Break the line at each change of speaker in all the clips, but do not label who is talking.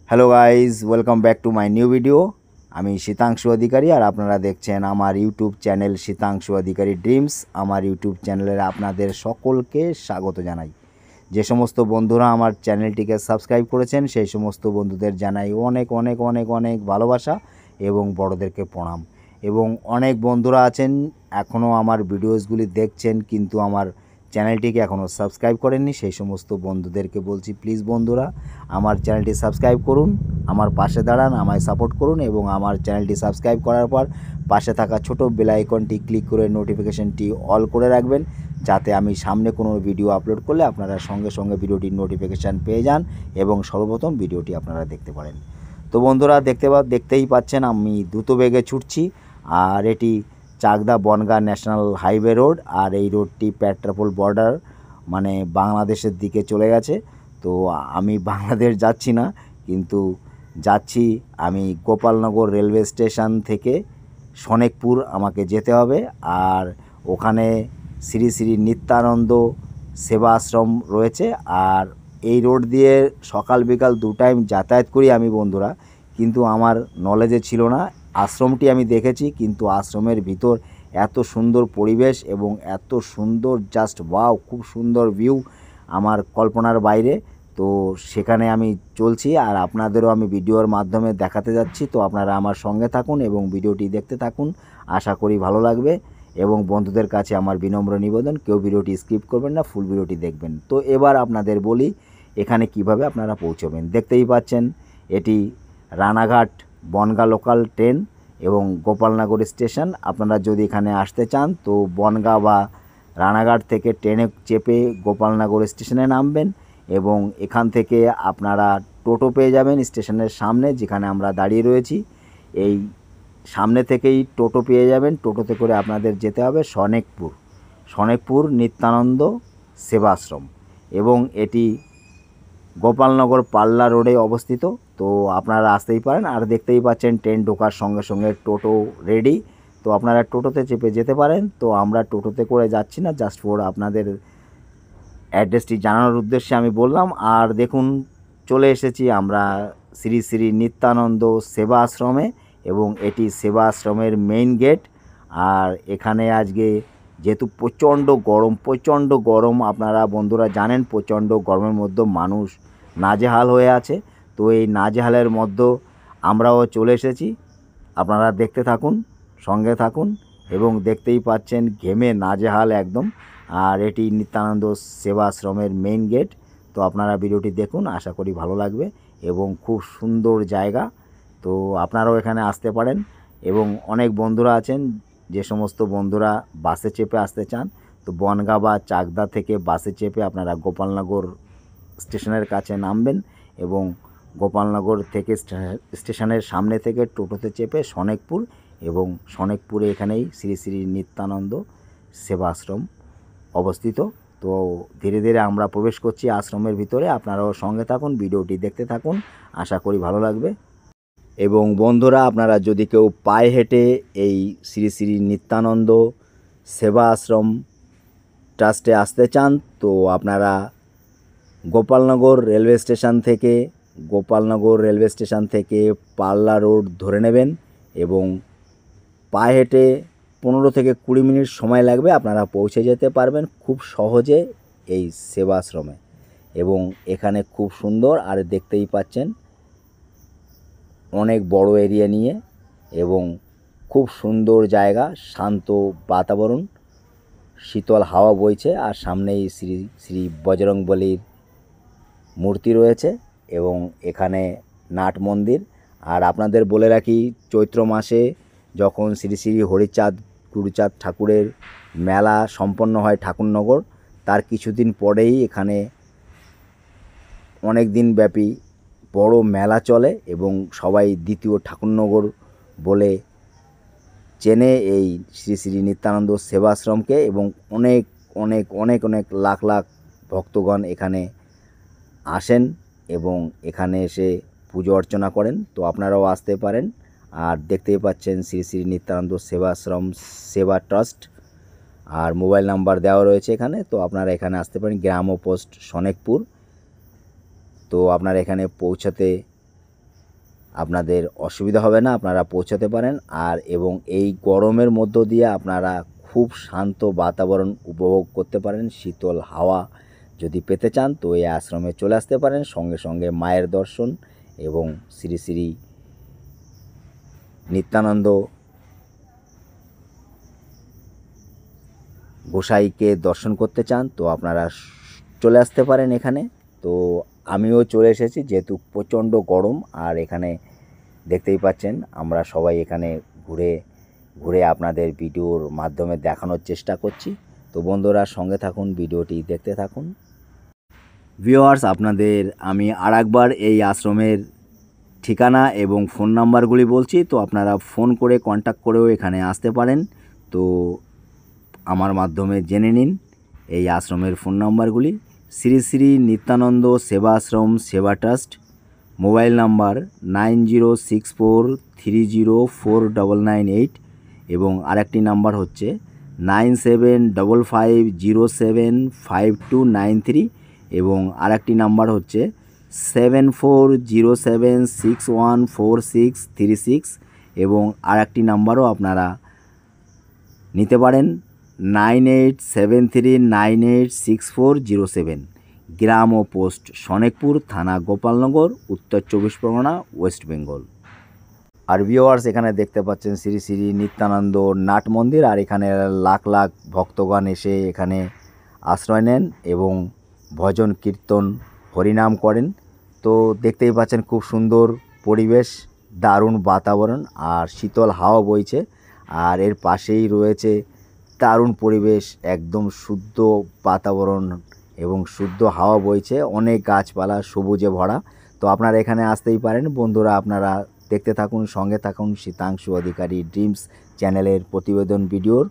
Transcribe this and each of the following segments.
Hello guys, welcome back to my new video. আমি শীতাংশু অধিকারী আর আপনারা দেখছেন আমার ইউটিউব চ্যানেল শীতাংশু অধিকারী ড্রিমস। আমার ইউটিউব চ্যানেলের আপনাদের সকলকে স্বাগত জানাই। যে সমস্ত বন্ধুরা আমার চ্যানেলটিকে সাবস্ক্রাইব করেছেন সেই সমস্ত বন্ধুদের জানাই অনেক অনেক অনেক অনেক ভালোবাসা এবং বড়দেরকে প্রণাম। এবং অনেক বন্ধুরা আছেন এখনও আমার ভিডিওসগুলি দেখছেন কিন্তু আমার চ্যানেলটিকে এখনও সাবস্ক্রাইব করেননি, সেই সমস্ত বন্ধুদেরকে বলছি প্লিজ বন্ধুরা আমার চ্যানেলটি সাবস্ক্রাইব করুন, আমার পাশে দাঁড়ান, আমায় সাপোর্ট করুন এবং আমার চ্যানেলটি সাবস্ক্রাইব করার পর পাশে থাকা ছোট বেল আইকনটি ক্লিক করে নোটিফিকেশনটি অল করে রাখবেন, যাতে আমি সামনে কোনো ভিডিও আপলোড করলে আপনারা সঙ্গে সঙ্গে ভিডিওটির নোটিফিকেশান পেয়ে যান এবং সর্বপ্রথম ভিডিওটি আপনারা দেখতে পারেন। তো বন্ধুরা দেখতেই পাচ্ছেন আমি দ্রুত বেগে ছুটছি, আর এটি Chakdah Bongaon national highway road, আর এই রোডটি পেট্রাপোল বর্ডার মানে বাংলাদেশের দিকে চলে গেছে। তো আমি বাংলাদেশ যাচ্ছি না, কিন্তু যাচ্ছি আমি গোপালনগর রেলওয়ে স্টেশন থেকে সনেকপুর আমাকে যেতে হবে। আর ওখানে শ্রী শ্রী নিত্যানন্দ সেবা আশ্রম রয়েছে, আর এই রোড দিয়ে সকাল বিকাল দু টাইম যাতায়াত করি আমি বন্ধুরা, কিন্তু আমার নলেজে ছিল না। আশ্রমটি আমি দেখেছি, কিন্তু আশ্রমের ভিতর এত সুন্দর পরিবেশ এবং এত সুন্দর জাস্ট ওয়াও, খুব সুন্দর ভিউ, আমার কল্পনার বাইরে। তো সেখানে আমি চলছি আর আপনাদেরও আমি ভিডিওর মাধ্যমে দেখাতে যাচ্ছি। তো আপনারা আমার সঙ্গে থাকুন এবং ভিডিওটি দেখতে থাকুন, আশা করি ভালো লাগবে। এবং বন্ধুদের কাছে আমার বিনম্র নিবেদন, কেউ ভিডিওটি স্কিপ করবেন না, ফুল ভিডিওটি দেখবেন। তো এবার আপনাদের বলি এখানে কিভাবে আপনারা পৌঁছবেন। দেখতেই পাচ্ছেন এটি রানাঘাট বনগাঁ লোকাল ট্রেন এবং গোপালনগর স্টেশন। আপনারা যদি এখানে আসতে চান তো বনগাঁ বা রানাঘাট থেকে ট্রেনে চেপে গোপালনগর স্টেশনে নামবেন এবং এখান থেকে আপনারা টোটো পেয়ে যাবেন স্টেশনের সামনে যেখানে আমরা দাঁড়িয়ে রয়েছি। এই সামনে থেকেই টোটো পেয়ে যাবেন, টোটোতে করে আপনাদের যেতে হবে সনেকপুর নিত্যানন্দ সেবাশ্রম, এবং এটি গোপালনগর পাল্লা রোডে অবস্থিত। তো আপনারা আসতেই পারেন। আর দেখতেই পাচ্ছেন ট্রেন ঢোকার সঙ্গে সঙ্গে টোটো রেডি, তো আপনারা টোটোতে চেপে যেতে পারেন। তো আমরা টোটোতে করে যাচ্ছি না, জাস্ট ফর আপনাদের অ্যাড্রেসটি জানানোর উদ্দেশ্যে আমি বললাম। আর দেখুন চলে এসেছি আমরা শ্রী শ্রী নিত্যানন্দ সেবা আশ্রমে, এবং এটি সেবা আশ্রমের মেইন গেট। আর এখানে আজকে যেহেতু প্রচণ্ড গরম আপনারা বন্ধুরা জানেন, প্রচণ্ড গরমের মধ্যে মানুষ নাজেহাল হয়ে আছে। তো এই নাজেহালের মধ্যে আমরাও চলে এসেছি, আপনারা দেখতে থাকুন, সঙ্গে থাকুন এবং দেখতেই পাচ্ছেন ঘেমে নাজেহাল একদম। আর এটি নিত্যানন্দ সেবাশ্রমের মেইন গেট। তো আপনারা ভিডিওটি দেখুন, আশা করি ভালো লাগবে এবং খুব সুন্দর জায়গা। তো আপনারাও এখানে আসতে পারেন। এবং অনেক বন্ধুরা আছেন যে সমস্ত বন্ধুরা বাসে চেপে আসতে চান, তো বনগাঁ বা চাকদা থেকে বাসে চেপে আপনারা গোপালনগর স্টেশনের কাছে নামবেন এবং গোপালনগর থেকে স্টেশনের সামনে থেকে টোটোতে চেপে সনেকপুর, এবং সনেকপুরে এখানেই শ্রী শ্রী নিত্যানন্দ সেবাশ্রম অবস্থিত। তো ধীরে ধীরে আমরা প্রবেশ করছি আশ্রমের ভিতরে, আপনারাও সঙ্গে থাকুন, ভিডিওটি দেখতে থাকুন, আশা করি ভালো লাগবে। এবং বন্ধুরা আপনারা যদি কেউ পায়ে হেঁটে এই শ্রী শ্রী নিত্যানন্দ সেবা আশ্রম ট্রাস্টে আসতে চান তো আপনারা গোপালনগর রেলওয়ে স্টেশন থেকে পাল্লা রোড ধরে নেবেন এবং পায়ে হেঁটে 15 থেকে 20 মিনিট সময় লাগবে, আপনারা পৌঁছে যেতে পারবেন খুব সহজে এই সেবাশ্রমে। এবং এখানে খুব সুন্দর, আর দেখতেই পাচ্ছেন অনেক বড় এরিয়া নিয়ে এবং খুব সুন্দর জায়গা, শান্ত বাতাবরণ, শীতল হাওয়া বইছে, আর সামনেই শ্রী শ্রী বজরংবলীর মূর্তি রয়েছে এবং এখানে নাট মন্দির। আর আপনাদের বলে রাখি, চৈত্র মাসে যখন শ্রী শ্রী হরিচাঁদ গুরুচাঁদ ঠাকুরের মেলা সম্পন্ন হয় ঠাকুরনগর, তার কিছুদিন পরেই এখানে অনেক দিন ব্যাপী বড় মেলা চলে এবং সবাই দ্বিতীয় ঠাকুরনগর বলে চেনে এই শ্রী শ্রী নিত্যানন্দ সেবাশ্রমকে। এবং অনেক অনেক অনেক অনেক লাখ লাখ ভক্তগণ এখানে আসেন এবং এখানে এসে পুজো অর্চনা করেন। তো আপনারাও আসতে পারেন। আর দেখতেই পাচ্ছেন শ্রী শ্রী নিত্যানন্দ সেবাশ্রম সেবা ট্রাস্ট, আর মোবাইল নাম্বার দেওয়া রয়েছে এখানে। তো আপনারা এখানে আসতে পারেন, গ্রাম ও পোস্ট সনেকপুর। তো আপনারা এখানে পৌঁছাতে আপনাদের অসুবিধা হবে না, আপনারা পৌঁছাতে পারেন। আর এবং এই গরমের মধ্য দিয়ে আপনারা খুব শান্ত বাতাবরণ উপভোগ করতে পারেন। শীতল হাওয়া যদি পেতে চান তো এই আশ্রমে চলে আসতে পারেন। সঙ্গে সঙ্গে মায়ের দর্শন এবং শ্রী শ্রী নিত্যানন্দ গোসাইকে দর্শন করতে চান তো আপনারা চলে আসতে পারেন এখানে। তো আমিও চলে এসেছি, যেহেতু প্রচণ্ড গরম। আর এখানে দেখতেই পাচ্ছেন আমরা সবাই এখানে ঘুরে ঘুরে আপনাদের ভিডিওর মাধ্যমে দেখানোর চেষ্টা করছি। তো বন্ধুরা সঙ্গে থাকুন, ভিডিওটি দেখতে থাকুন। ভিউয়ার্স, আপনাদের আমি আরেকবার এই আশ্রমের ঠিকানা এবং ফোন নাম্বারগুলি বলছি। তো আপনারা ফোন করে কন্ট্যাক্ট করেও এখানে আসতে পারেন। তো আমার মাধ্যমে জেনে নিন এই আশ্রমের ফোন নাম্বারগুলি। শ্রী শ্রী নিত্যানন্দ সেবা আশ্রম সেবা ট্রাস্ট, মোবাইল নাম্বার 9064304998 এবং আরেকটি নাম্বার হচ্ছে 9755075293 এবং আরেকটি নাম্বার হচ্ছে 7407614636 এবং আরেকটি নাম্বারও আপনারা নিতে পারেন 9873986407। গ্রাম ও পোস্ট সনেকপুর, থানা গোপালনগর, উত্তর 24 পরগনা, ওয়েস্ট বেঙ্গল। আর ভিউয়ার্স, এখানে দেখতে পাচ্ছেন শ্রী শ্রী নিত্যানন্দ নাট মন্দির। আর এখানে লাখ লাখ ভক্তগণ এসে এখানে আশ্রয় নেন এবং ভজন কীর্তন হরিনাম করেন। তো দেখতেই পাচ্ছেন খুব সুন্দর পরিবেশ, দারুণ বাতাবরণ আর শীতল হাওয়া বইছে। আর এর পাশেই রয়েছে দারুণ পরিবেশ, একদম শুদ্ধ বাতাবরণ এবং শুদ্ধ হাওয়া বইছে, অনেক গাছপালা সবুজে ভরা। তো আপনারা এখানে আসতেই পারেন। বন্ধুরা আপনারা দেখতে থাকুন, সঙ্গে থাকুন শীতাংশু অধিকারী ড্রিমস চ্যানেলের প্রতিবেদন ভিডিওর।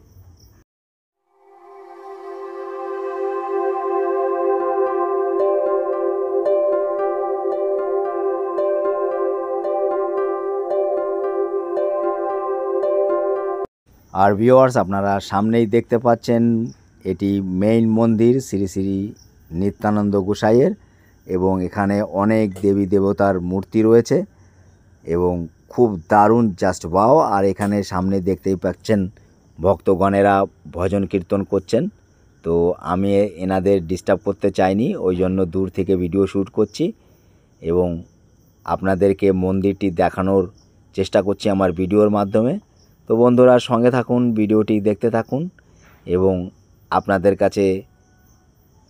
আর ভিউয়ার্স, আপনারা সামনেই দেখতে পাচ্ছেন এটি মেইন মন্দির শ্রী শ্রী নিত্যানন্দ গোসাইয়ের এবং এখানে অনেক দেবী দেবতার মূর্তি রয়েছে এবং খুব দারুণ, জাস্ট ওয়াও। আর এখানে সামনে দেখতেই পাচ্ছেন ভক্তগণেরা ভজন কীর্তন করছেন। তো আমি এনাদের ডিস্টার্ব করতে চাইনি, ওই জন্য দূর থেকে ভিডিও শ্যুট করছি এবং আপনাদেরকে মন্দিরটি দেখানোর চেষ্টা করছি আমার ভিডিওর মাধ্যমে। তো বন্ধুরা সঙ্গে থাকুন, ভিডিওটি দেখতে থাকুন এবং আপনাদের কাছে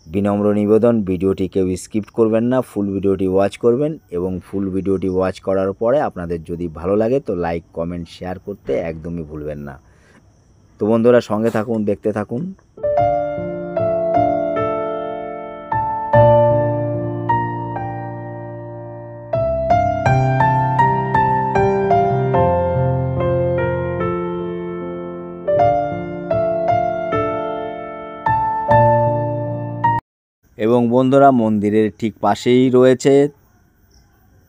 বিনম্র নিবেদন, ভিডিওটি কেউ স্কিপ করবেন না, ফুল ভিডিওটি ওয়াচ করবেন এবং ফুল ভিডিওটি ওয়াচ করার পরে আপনাদের যদি ভালো লাগে তো লাইক কমেন্ট শেয়ার করতে একদমই ভুলবেন না। তো বন্ধুরা সঙ্গে থাকুন, দেখতে থাকুন। এবং বন্ধুরা মন্দিরের ঠিক পাশেই রয়েছে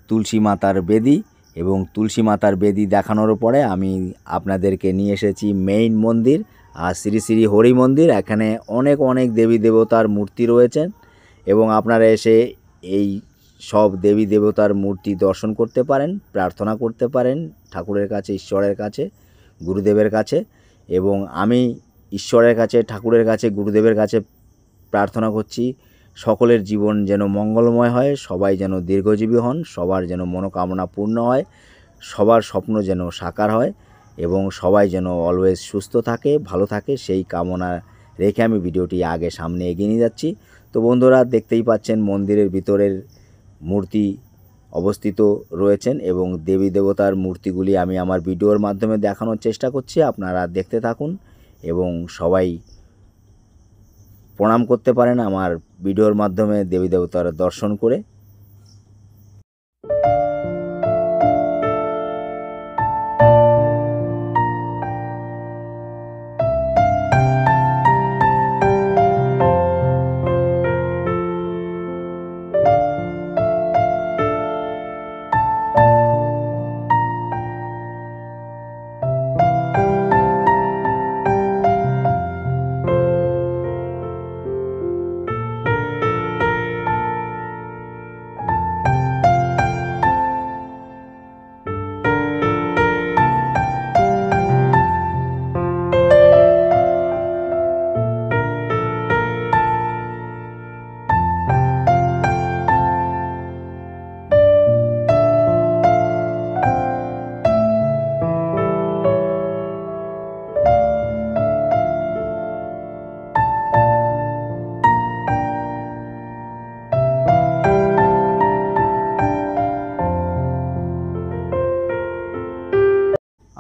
তুলসী মাতার বেদি এবং তুলসী মাতার বেদি দেখানোর পরে আমি আপনাদেরকে নিয়ে এসেছি মেইন মন্দির আর শ্রী শ্রী হরি মন্দির। এখানে অনেক অনেক দেবী দেবতার মূর্তি রয়েছেন এবং আপনারা এসে এই সব দেবী দেবতার মূর্তি দর্শন করতে পারেন, প্রার্থনা করতে পারেন ঠাকুরের কাছে, ঈশ্বরের কাছে, গুরুদেবের কাছে। এবং আমি ঈশ্বরের কাছে, ঠাকুরের কাছে, গুরুদেবের কাছে প্রার্থনা করছি সকলের জীবন যেন মঙ্গলময় হয়, সবাই যেন দীর্ঘজীবী হন, সবার যেন মনোকামনা পূর্ণ হয়, সবার স্বপ্ন যেন সাকার হয় এবং সবাই যেন অলওয়েজ সুস্থ থাকে, ভালো থাকে, সেই কামনা রেখে আমি ভিডিওটি আগে সামনে এগিয়ে নিয়ে যাচ্ছি। তো বন্ধুরা দেখতেই পাচ্ছেন মন্দিরের ভিতরের মূর্তি অবস্থিত রয়েছেন এবং দেবী দেবতার মূর্তিগুলি আমি আমার ভিডিওর মাধ্যমে দেখানোর চেষ্টা করছি। আপনারা দেখতে থাকুন এবং সবাই প্রণাম করতে পারেন আমার ভিডিওর মাধ্যমে দেবী দেবতার দর্শন করে।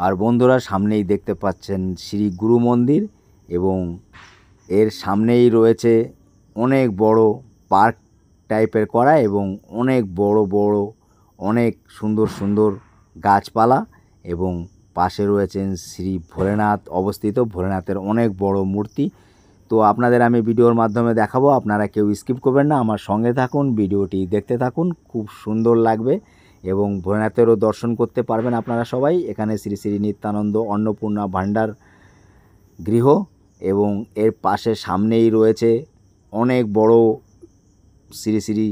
আর বন্ধুরা সামনেই দেখতে পাচ্ছেন শ্রী গুরু মন্দির এবং এর সামনেই রয়েছে অনেক বড় পার্ক টাইপের করা এবং অনেক বড় বড় অনেক সুন্দর সুন্দর গাছপালা এবং পাশে রয়েছেন শ্রী ভোলেনাথ অবস্থিত। ভোলেনাথের অনেক বড় মূর্তি। তো আপনাদের আমি ভিডিওর মাধ্যমে দেখাবো, আপনারা কেউ স্কিপ করবেন না, আমার সঙ্গে থাকুন, ভিডিওটি দেখতে থাকুন, খুব সুন্দর লাগবে এবং ভোলেনাথেরও দর্শন করতে পারবেন আপনারা সবাই। এখানে শ্রী শ্রী নিত্যানন্দ অন্নপূর্ণা ভাণ্ডার গৃহ এবং এর পাশে সামনেই রয়েছে অনেক বড় শ্রী শ্রী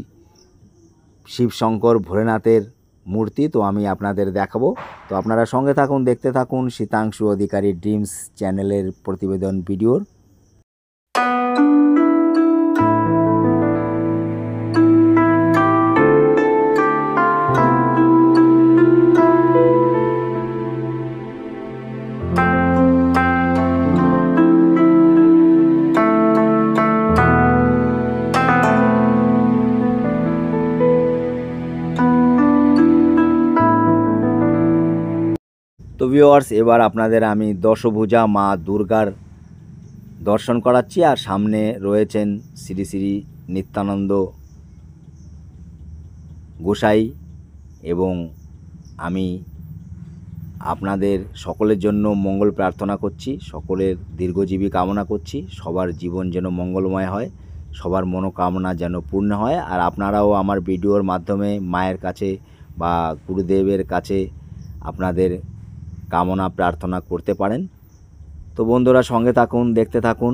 শিবশঙ্কর ভোলেনাথের মূর্তি। তো আমি আপনাদের দেখাবো, তো আপনারা সঙ্গে থাকুন, দেখতে থাকুন শীতাংশু অধিকারী ড্রিমস চ্যানেলের প্রতিবেদন ভিডিওর। তো ভিউয়ার্স, এবার আপনাদের আমি দশভুজা মা দুর্গার দর্শন করাচ্ছি। আর সামনে রয়েছেন শ্রী শ্রী নিত্যানন্দ গোসাই এবং আমি আপনাদের সকলের জন্য মঙ্গল প্রার্থনা করছি, সকলের দীর্ঘজীবী কামনা করছি, সবার জীবন যেন মঙ্গলময় হয়, সবার মনোকামনা যেন পূর্ণ হয়। আর আপনারাও আমার ভিডিওর মাধ্যমে মায়ের কাছে বা গুরুদেবের কাছে আপনাদের কামনা প্রার্থনা করতে পারেন। তো বন্ধুরা সঙ্গে থাকুন, দেখতে থাকুন।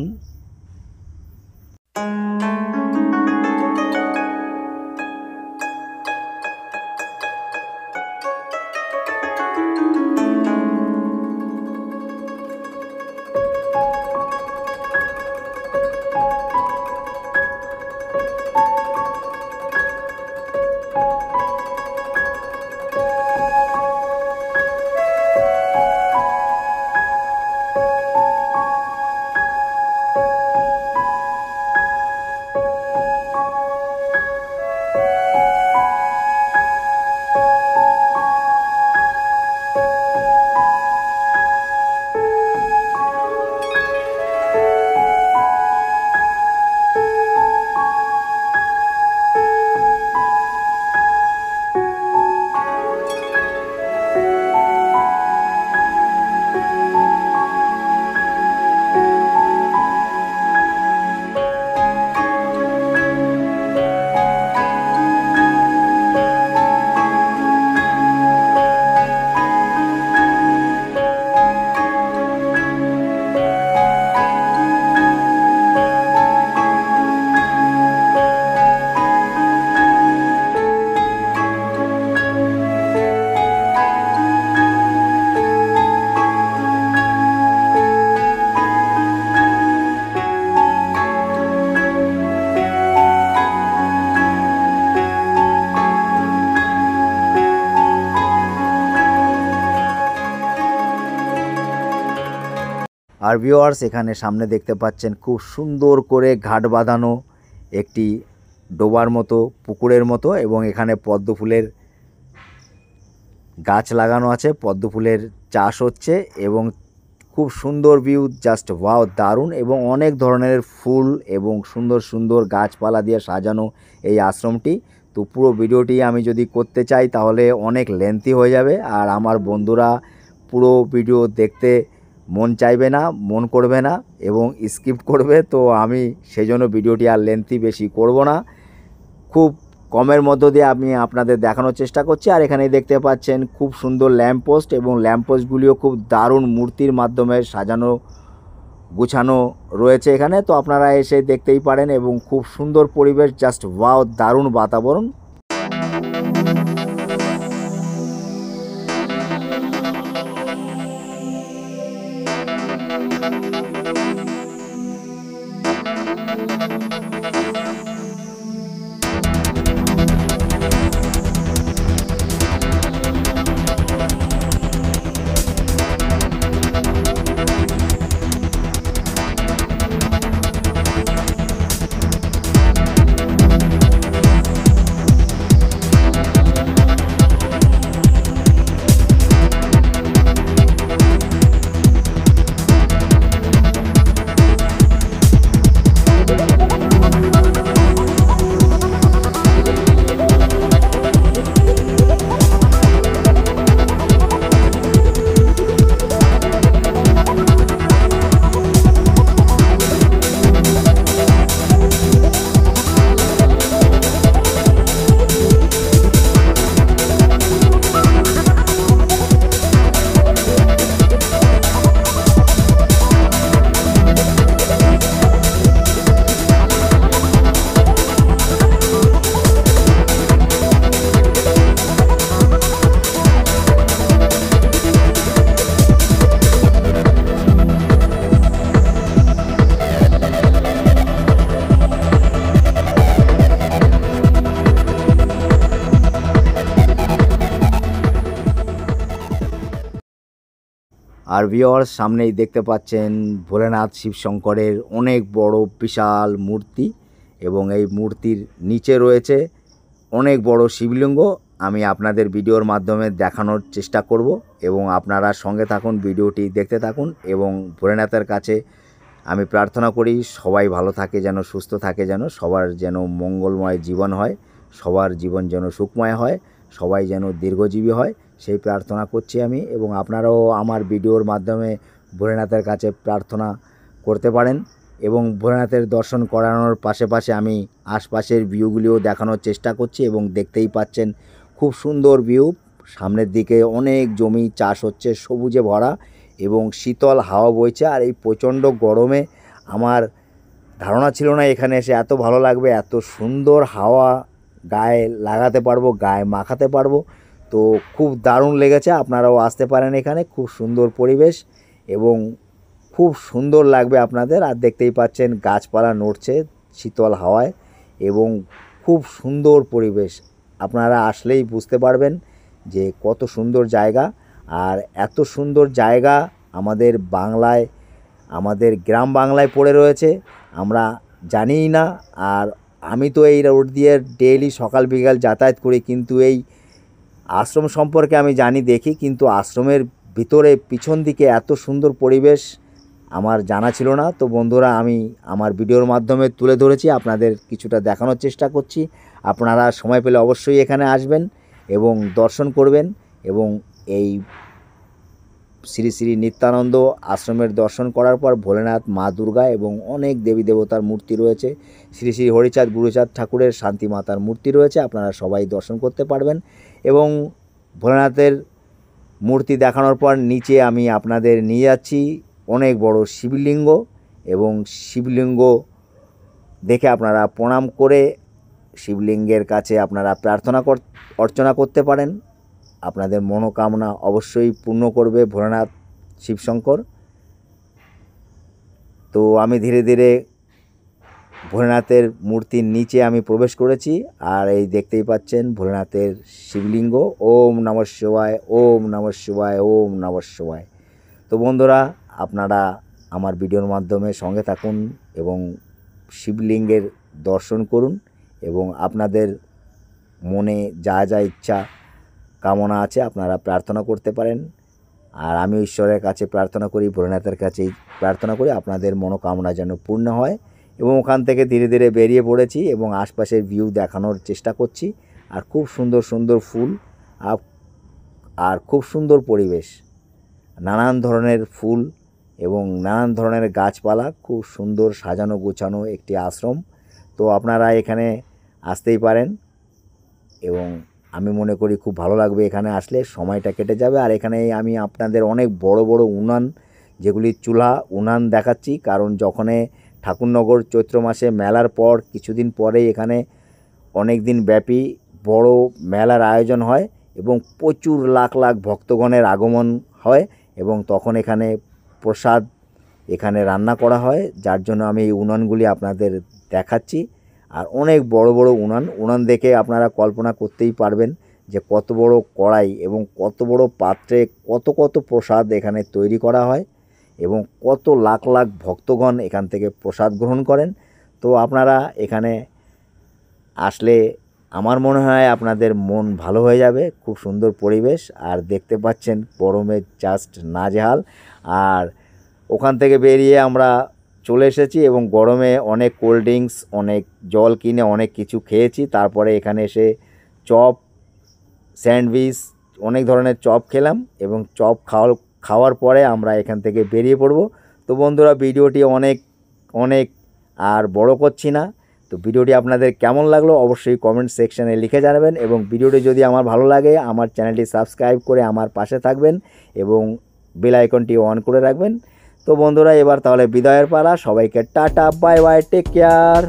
আর ভিউয়ার্স, এখানে সামনে দেখতে পাচ্ছেন খুব সুন্দর করে ঘাট বাঁধানো একটি ডোবার মতো, পুকুরের মতো, এবং এখানে পদ্ম ফুলের গাছ লাগানো আছে, পদ্ম ফুলের চাষ হচ্ছে এবং খুব সুন্দর ভিউ, জাস্ট ওয়াও, দারুণ। এবং অনেক ধরনের ফুল এবং সুন্দর সুন্দর গাছপালা দিয়ে সাজানো এই আশ্রমটি। তো পুরো ভিডিওটি আমি যদি করতে চাই তাহলে অনেক লেন্থি হয়ে যাবে, আর আমার বন্ধুরা পুরো ভিডিও দেখতে মন চাইবে না, মন করবে না এবং স্কিপ করবে। তো আমি সেই জন্য ভিডিওটি আর লেন্থি বেশি করব না, খুব কমের মধ্য দিয়ে আমি আপনাদের দেখানোর চেষ্টা করছি। আর এখানেই দেখতে পাচ্ছেন খুব সুন্দর ল্যাম্পপোস্ট এবং ল্যাম্পপোস্টগুলিও খুব দারুণ মূর্তির মাধ্যমে সাজানো গুছানো রয়েছে এখানে। তো আপনারা এসে দেখতেই পারেন এবং খুব সুন্দর পরিবেশ, জাস্ট ওয়াও, দারুণ বাতাবরণ। আর ভিউয়ার্স, সামনেই দেখতে পাচ্ছেন ভোলেনাথ শিবশঙ্করের অনেক বড় বিশাল মূর্তি এবং এই মূর্তির নিচে রয়েছে অনেক বড় শিবলিঙ্গ। আমি আপনাদের ভিডিওর মাধ্যমে দেখানোর চেষ্টা করব এবং আপনারা সঙ্গে থাকুন, ভিডিওটি দেখতে থাকুন এবং ভোলেনাথের কাছে আমি প্রার্থনা করি সবাই ভালো থাকে, যেন সুস্থ থাকে, যেন সবার যেন মঙ্গলময় জীবন হয়, সবার জীবন যেন সুখময় হয়, সবাই যেন দীর্ঘজীবী হয়, সেই প্রার্থনা করছি আমি। এবং আপনারাও আমার ভিডিওর মাধ্যমে ভোলেনাথের কাছে প্রার্থনা করতে পারেন এবং ভোলেনাথের দর্শন করানোর পাশে আমি আশপাশের ভিউগুলিও দেখানোর চেষ্টা করছি এবং দেখতেই পাচ্ছেন খুব সুন্দর ভিউ। সামনের দিকে অনেক জমি চাষ হচ্ছে, সবুজে ভরা এবং শীতল হাওয়া বইছে। আর এই প্রচণ্ড গরমে আমার ধারণা ছিল না এখানে এসে এত ভালো লাগবে, এত সুন্দর হাওয়া গায়ে লাগাতে পারবো, গায়ে মাখাতে পারবো। তো খুব দারুণ লেগেছে, আপনারাও আসতে পারেন এখানে, খুব সুন্দর পরিবেশ এবং খুব সুন্দর লাগবে আপনাদের। আর দেখতেই পাচ্ছেন গাছপালা নড়ছে শীতল হাওয়ায় এবং খুব সুন্দর পরিবেশ। আপনারা আসলেই বুঝতে পারবেন যে কত সুন্দর জায়গা। আর এত সুন্দর জায়গা আমাদের বাংলায়, আমাদের গ্রাম বাংলায় পড়ে রয়েছে, আমরা জানিই না। আর আমি তো এই রোড দিয়ে ডেইলি সকাল বিকাল যাতায়াত করি, কিন্তু এই আশ্রম সম্পর্কে আমি জানি দেখি, কিন্তু আশ্রমের ভিতরে পিছন দিকে এত সুন্দর পরিবেশ আমার জানা ছিল না। তো বন্ধুরা, আমি আমার ভিডিওর মাধ্যমে তুলে ধরেছি, আপনাদের কিছুটা দেখানোর চেষ্টা করছি। আপনারা সময় পেলে অবশ্যই এখানে আসবেন এবং দর্শন করবেন এবং এই শ্রী শ্রী নিত্যানন্দ আশ্রমের দর্শন করার পর ভোলেনাথ, মা দুর্গা এবং অনেক দেবী দেবতার মূর্তি রয়েছে, শ্রী শ্রী হরিচাঁদ গুরুচাঁদ ঠাকুরের শান্তি মাতার মূর্তি রয়েছে, আপনারা সবাই দর্শন করতে পারবেন। এবং ভোলেনাথের মূর্তি দেখানোর পর নিচে আমি আপনাদের নিয়ে যাচ্ছি অনেক বড় শিবলিঙ্গ এবং শিবলিঙ্গ দেখে আপনারা প্রণাম করে শিবলিঙ্গের কাছে আপনারা প্রার্থনা অর্চনা করতে পারেন। আপনাদের মনোকামনা অবশ্যই পূর্ণ করবে ভোলেনাথ শিবশঙ্কর। তো আমি ধীরে ধীরে ভোলেনাথের মূর্তির নিচে আমি প্রবেশ করেছি। আর এই দেখতেই পাচ্ছেন ভোলেনাথের শিবলিঙ্গ। ওম নমঃ শিবায়, ওম নমঃ শিবায়, ওম নমঃ শিবায়। তো বন্ধুরা, আপনারা আমার ভিডিওর মাধ্যমে সঙ্গে থাকুন এবং শিবলিঙ্গের দর্শন করুন এবং আপনাদের মনে যা যা ইচ্ছা কামনা আছে আপনারা প্রার্থনা করতে পারেন। আর আমি ঈশ্বরের কাছে প্রার্থনা করি, ভোলেনাথের কাছেই প্রার্থনা করি আপনাদের মনোকামনা যেন পূর্ণ হয়। এবং ওখান থেকে ধীরে ধীরে বেরিয়ে পড়েছি এবং আশপাশের ভিউ দেখানোর চেষ্টা করছি। আর খুব সুন্দর সুন্দর ফুল আর খুব সুন্দর পরিবেশ, নানান ধরনের ফুল এবং নানান ধরনের গাছপালা, খুব সুন্দর সাজানো গোছানো একটি আশ্রম। তো আপনারা এখানে আসতেই পারেন এবং আমি মনে করি খুব ভালো লাগবে এখানে আসলে, সময়টা কেটে যাবে। আর এখানে আমি আপনাদের অনেক বড় বড় উনান, যেগুলি চুলা উনান দেখাচ্ছি, কারণ যখনে ঠাকুরনগর চৈত্র মাসে মেলার পর কিছুদিন পরেই এখানে অনেক দিন ব্যাপী বড় মেলার আয়োজন হয় এবং প্রচুর লাখ লাখ ভক্তগণের আগমন হয় এবং তখন এখানে প্রসাদ এখানে রান্না করা হয়, যার জন্য আমি এই উনানগুলি আপনাদের দেখাচ্ছি। আর অনেক বড় বড় উনান দেখে আপনারা কল্পনা করতেই পারবেন যে কত বড় কড়াই এবং কত বড় পাত্রে কত কত প্রসাদ এখানে তৈরি করা হয় এবং কত লাখ লাখ ভক্তগণ এখান থেকে প্রসাদ গ্রহণ করেন। তো আপনারা এখানে আসলে আমার মনে হয় আপনাদের মন ভালো হয়ে যাবে, খুব সুন্দর পরিবেশ। আর দেখতে পাচ্ছেন গরমে জাস্ট নাজেহাল। আর ওখান থেকে বেরিয়ে আমরা চলে এসেছি এবং গরমে অনেক কোল্ড ড্রিঙ্কস, অনেক জল কিনে অনেক কিছু খেয়েছি। তারপরে এখানে এসে চপ, স্যান্ডউইচ, অনেক ধরনের চপ খেলাম এবং চপ খাওয়ার পরে আমরা এখান থেকে বেরিয়ে পড়ব। তো বন্ধুরা, ভিডিওটি অনেক আর বড় করছি না। তো ভিডিওটি আপনাদের কেমন লাগলো অবশ্যই কমেন্ট সেকশানে লিখে জানাবেন এবং ভিডিওটি যদি আমার ভালো লাগে আমার চ্যানেলটি সাবস্ক্রাইব করে আমার পাশে থাকবেন এবং বেল আইকনটি অন করে রাখবেন। তো বন্ধুরা, এবার তাহলে বিদায়ের পালা। সবাইকে tata, bye bye, take care.